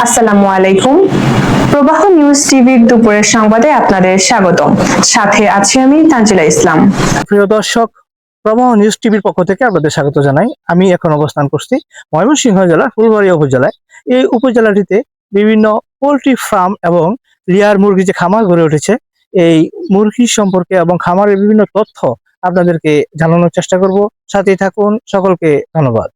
আসসালামু আলাইকুম। প্রবাহ নিউজ টিভির দুপুরের সংবাদে আপনাদের স্বাগতম। সাথে আছি আমি তানজিলা ইসলাম। প্রিয় দর্শক, প্রবাহ নিউজ টিভির পক্ষ থেকে আপনাদের স্বাগত জানাই। আমি এখন অবস্থান করছি ময়মনসিংহ জেলার ফুলবাড়িয়া উপজেলায়। এই উপজেলাটিতে বিভিন্ন পোল্ট্রি ফার্ম এবং লেয়ার মুরগি যে খামার গড়ে উঠেছে, এই মুরগি সম্পর্কে এবং খামারের বিভিন্ন তথ্য আপনাদেরকে জানানোর চেষ্টা করব। সাথেই থাকুন। সকলকে ধন্যবাদ।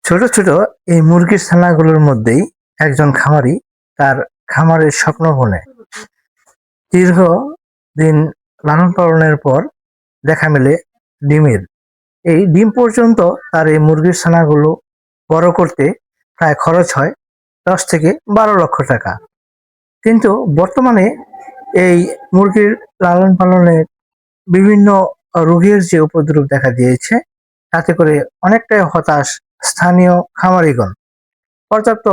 ছোট ছোট এই মুরগির ছানাগুলোর মধ্যেই একজন খামারি তার খামারের স্বপ্ন বনে দীর্ঘ দিন লালন পালনের পর দেখা মেলে ডিমের। এই ডিম পর্যন্ত তার এই মুরগির ছানাগুলো বড় করতে প্রায় খরচ হয় 10 থেকে 12 লক্ষ টাকা। কিন্তু বর্তমানে এই মুরগির লালন পালনের বিভিন্ন রোগের যে উপদ্রব দেখা দিয়েছে, তাতে করে অনেকটাই হতাশ স্থানীয় খামারিগণ। পর্যাপ্ত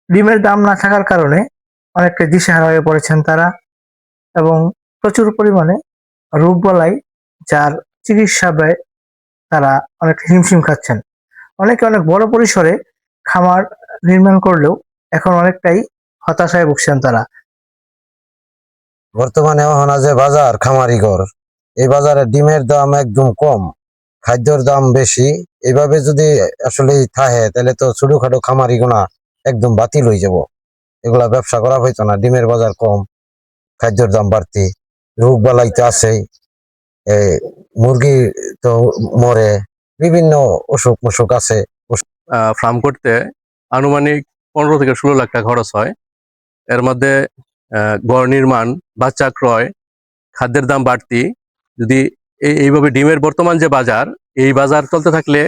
ডিমের দাম না থাকার কারণে অনেকটা দিশেহারা হয়ে পড়েছেন তারা, এবং প্রচুর পরিমাণে রোগবালাই, যার চিকিৎসা ব্যয় তারা অনেক হিমশিম খাচ্ছেন। অনেকে অনেক বড় পরিসরে খামার নির্মাণ করলেও এখন অনেকটাই হতাশায় ভুগছেন তারা। বর্তমানে হনা যে বাজার খামারিঘর, এই বাজারে ডিমের দাম একদম কম, খাদ্যর দাম বেশি। এইভাবে যদি আসলে থাকে তাহলে তো ছোটখাটো খামারি গোনা একদম বাতিল হয়ে যাব। এগুলা ব্যবসা করা হইতো না। ডিমের বাজার কম, খাদ্যর দাম বাড়তি, রোগ বালাই তো আছেই, মুরগি তো মরে, বিভিন্ন অসুখ মসুখ আছে। ফার্ম করতে আনুমানিক 15 থেকে 16 লাখ টাকা খরচ হয়। এর মধ্যে ঘর নির্মাণ, বাচ্চা ক্রয়, খাদ্যের দাম বাড়তি। যদি এইভাবে ডিমের বর্তমান যে বাজার, এই বাজার চলতে থাকলে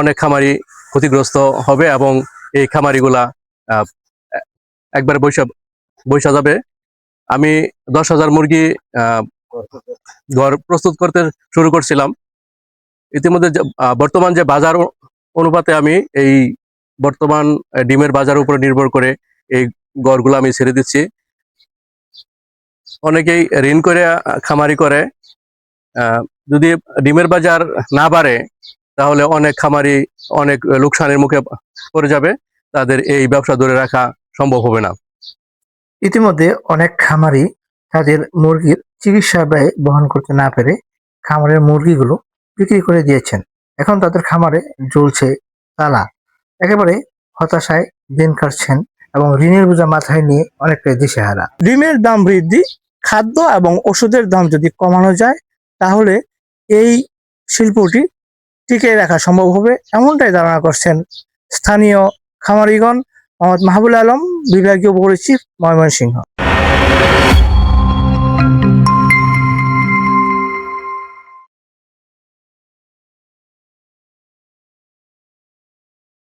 অনেক খামারি ক্ষতিগ্রস্ত হবে এবং এই খামারিগুলা একবার বৈশা যাবে। আমি 10,000 মুরগি ঘর প্রস্তুত করতে শুরু করছিলাম। ইতিমধ্যে বর্তমান যে বাজার অনুপাতে আমি এই বর্তমান ডিমের বাজারের উপর নির্ভর করে এই ঘরগুলো আমি ছেড়ে দিচ্ছি। অনেকেই ঋণ করে খামারি করে। যদি ডিমের বাজার না বাড়ে তাহলে অনেক খামারি অনেক লোকসানের মুখে পড়ে যাবে, তাদের এই ব্যবসা ধরে রাখা সম্ভব হবে না। ইতিমধ্যে অনেক খামারি তাদের মুরগির চিকিৎসা ব্যয় বহন করতে না পেরে খামারের মুরগিগুলো বিক্রি করে দিয়েছেন। এখন তাদের খামারে ঝুলছে তালা। একেবারে হতাশায় দিন কাটছেন এবং ঋণের বোঝা মাথায় নিয়ে অনেকটাই দিশেহারা। ডিমের দাম বৃদ্ধি, খাদ্য এবং ওষুধের দাম যদি কমানো যায় তাহলে এই শিল্পটি টিকিয়ে রাখা সম্ভব হবে, এমনটাই ধারণা করছেন স্থানীয় খামারিগণ। মোহাম্মদ মাহবুল আলম, বিভাগীয় পরিচিত, ময়মনসিংহ।